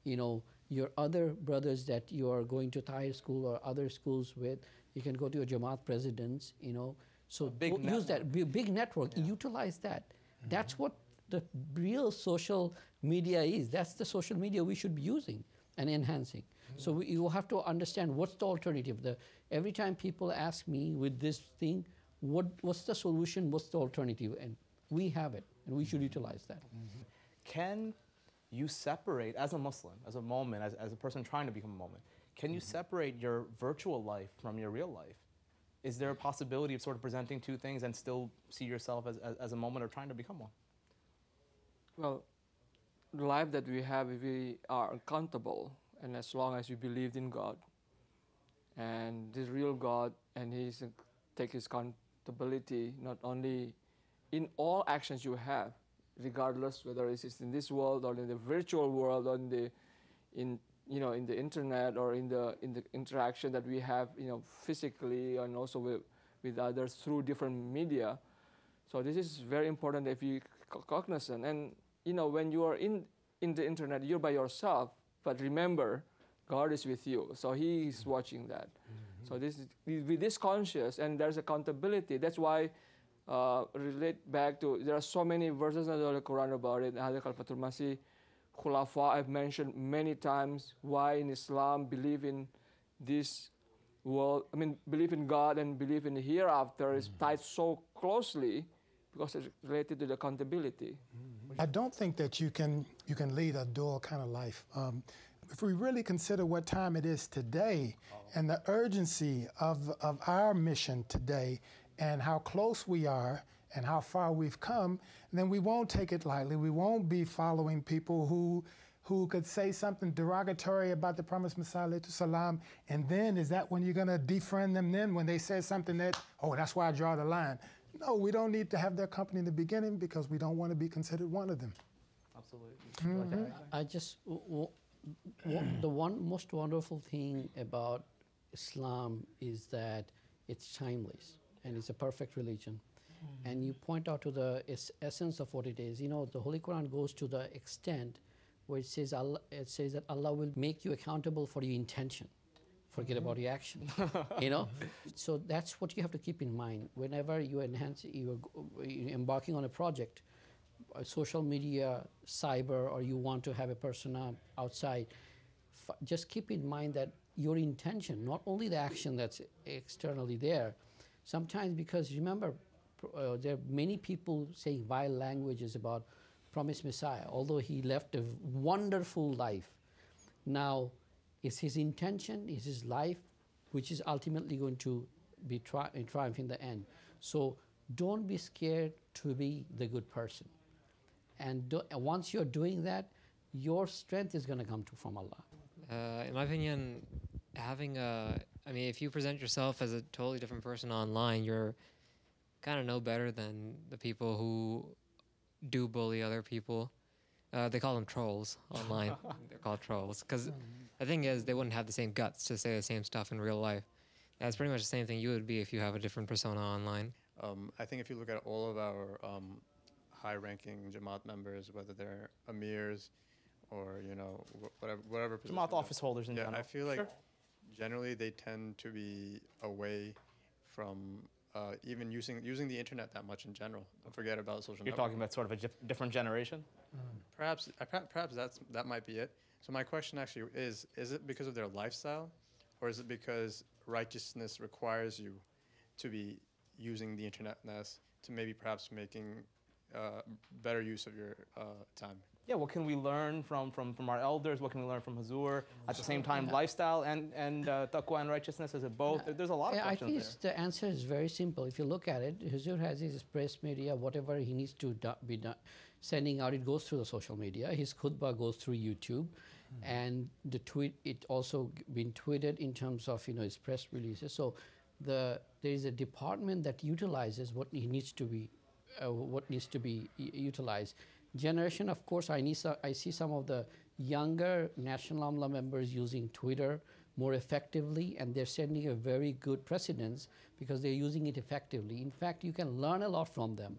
you know, your other brothers that you are going to Tahir school or other schools with. You can go to your Jamaat presidents, you know. So use that big network, utilize that. That's what the real social media is. That's the social media we should be using and enhancing. So you have to understand what's the alternative. Every time people ask me with this thing, what's the solution, what's the alternative? And we have it, and we should utilize that. Can you separate, as a Muslim, as a person trying to become a Muslim, can you separate your virtual life from your real life? Is there a possibility of sort of presenting two things and still see yourself as a Muslim or trying to become one? Well, the life that we have, if we are accountable, and as long as you believed in God, and this real God, and He's take His accountability not only in all actions you have, regardless whether it's in this world or in the virtual world or in the internet or in the interaction that we have, you know, physically and also with others through different media. So this is very important if you cognizant. And you know, when you are in the internet, you're by yourself, but remember, God is with you, so He is watching that. So this is, with this conscious, and there's accountability. That's why relate back to, there are so many verses in the Quran about it. Hadith Al-Fatul Masih, Khulafa, I've mentioned many times why in Islam believe in this world, believe in God and believe in the hereafter is tied so closely because it's related to the accountability. I don't think that you can lead a dual kind of life. If we really consider what time it is today and the urgency of our mission today and how close we are and how far we've come, then we won't take it lightly. We won't be following people who could say something derogatory about the promised Messiah, alayhi salam, and then is that when you're going to defriend them then when they say something that, oh, that's why I draw the line. No, we don't need to have their company in the beginning because we don't want to be considered one of them. Absolutely. I just, the most wonderful thing about Islam is that it's timeless and it's a perfect religion. And you point out to the essence of what it is. You know, the Holy Quran goes to the extent where it says that Allah will make you accountable for your intention. Forget about your action, you know? So that's what you have to keep in mind. Whenever you're embarking on a project, social media, cyber, or you want to have a persona outside, just keep in mind that your intention, not only the action that's externally there, sometimes because remember, there are many people saying vile languages about promised Messiah, although he left a wonderful life. Now, it's his intention, it's his life, which is ultimately going to be triumph in the end. So don't be scared to be the good person. And once you're doing that, your strength is going to come from Allah. In my opinion, if you present yourself as a totally different person online, you're kind of no better than the people who do bully other people. They call them trolls online. They're called trolls because The thing is, they wouldn't have the same guts to say the same stuff in real life. That's pretty much the same thing you would be if you have a different persona online. I think if you look at all of our high-ranking Jamaat members, whether they're amirs or whatever position, Jamaat office holders in yeah, general. I feel like Sure. generally they tend to be away from even using the internet that much in general. Forget about social. You're talking about sort of a different generation. Perhaps that might be it. So my question actually is it because of their lifestyle, or is it because righteousness requires you to be using the internet less, to maybe perhaps making better use of your time? Yeah, what can we learn from our elders? What can we learn from Hazur? At the same time, lifestyle and taqwa and righteousness, is it both? There's a lot of I questions think there. the answer is very simple. If you look at it, Hazur has his press media, whatever he needs to be sending out, it goes through the social media. His khutbah goes through YouTube, and the tweet, it also been tweeted in terms of his press releases. So there is a department that utilizes what needs to be utilized. Generation, of course, I see some of the younger National Amla members using Twitter more effectively, and they're setting a very good precedence because they're using it effectively. In fact, you can learn a lot from them,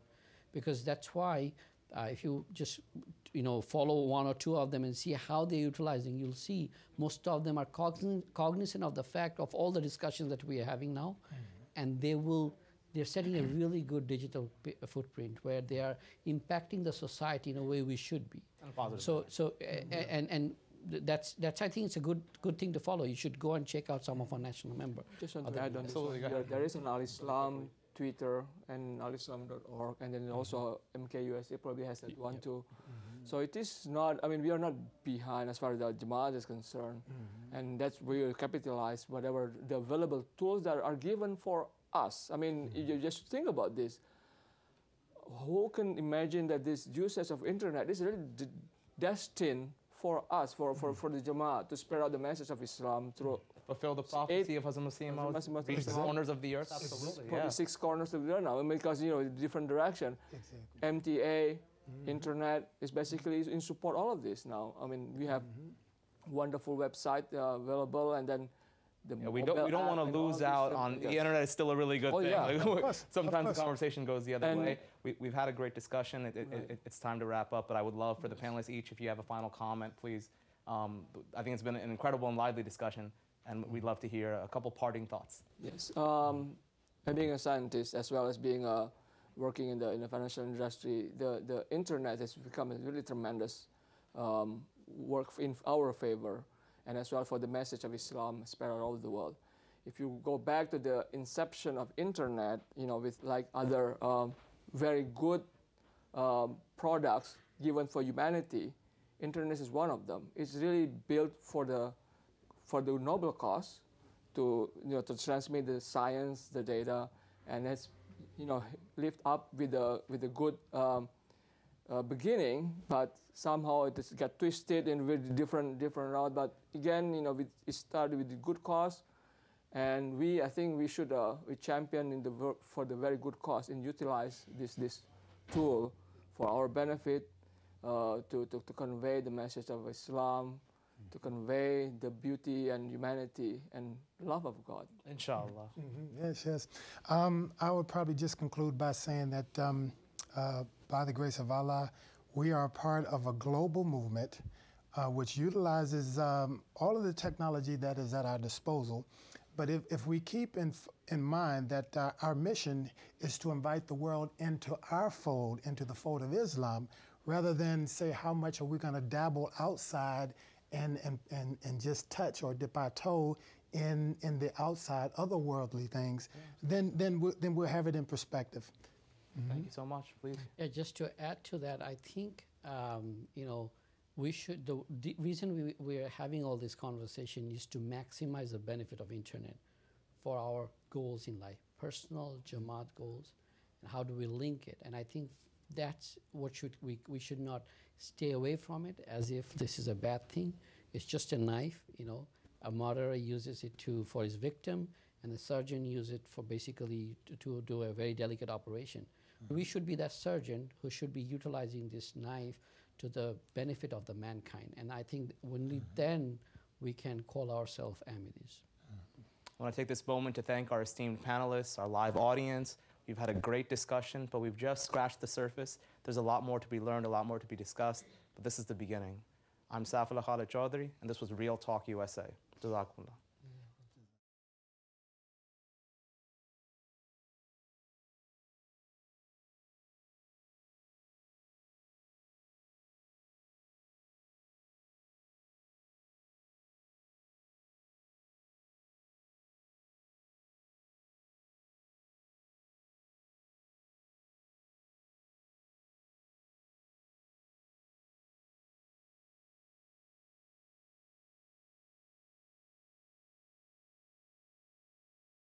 because that's why if you just follow one or two of them and see how they're utilizing, you'll see most of them are cognizant of the fact of all the discussions that we are having now, and they're setting a really good digital footprint where they are impacting the society in a way we should be. And that's I think it's a good thing to follow. You should go and check out some of our national members. Just want to add on this one. There is an Al Islam Twitter and alislam.org, and then also MKUSA probably has that one too. So it is not, we are not behind as far as the Jamaat is concerned, and that's where we capitalize whatever the available tools that are given for us. You just think about this. Who can imagine that this usage of internet is really destined for us, for the Jamaat, to spread out the message of Islam through fulfill the prophecy of Hazrat Masih, reach the corners of the earth. Absolutely, probably 6 corners of the earth now, because different direction. MTA, internet is basically in support all of this now. We have wonderful website available, and then we don't want to lose out on the internet. Is still a really good thing. Yeah. Sometimes the conversation goes the other way. We've had a great discussion. It's time to wrap up, but I would love for the panelists each, if you have a final comment, please. I think it's been an incredible and lively discussion, and we'd love to hear a couple parting thoughts. Yes, and being a scientist as well as being working in the financial industry, the internet has become a really tremendous work in our favor, and as well for the message of Islam spread all over the world. If you go back to the inception of internet, with like other very good products given for humanity, internet is one of them. It's really built for the noble cause to transmit the science, the data, and it's lift up with a good beginning, but somehow it just got twisted in with different route. But again, it started with a good cause, and I think we should we champion for the very good cause and utilize this tool for our benefit to convey the message of Islam, to convey the beauty and humanity and love of God. Inshallah. Yes. I would probably just conclude by saying that by the grace of Allah, we are a part of a global movement which utilizes all of the technology that is at our disposal. But if we keep in mind that our mission is to invite the world into our fold, into the fold of Islam, rather than say how much are we going to dabble outside and just touch or dip our toe in the outside otherworldly things, then we'll have it in perspective. Thank you so much. Please. Yeah, just to add to that, I think we should. The reason we are having all this conversation is to maximize the benefit of internet for our goals in life, personal Jamaat goals, and how do we link it? And I think that's what we should not stay away from it as if this is a bad thing. It's just a knife, A murderer uses it for his victim, and the surgeon uses it for basically to do a very delicate operation. We should be that surgeon who should be utilizing this knife to the benefit of the mankind. And I think only then we can call ourselves Ahmadis. I want to take this moment to thank our esteemed panelists, our live audience. We've had a great discussion, but we've just scratched the surface. There's a lot more to be learned, a lot more to be discussed, but this is the beginning. I'm Saifullah Khalid Chaudhry, and this was Real Talk USA. Jazakumullah.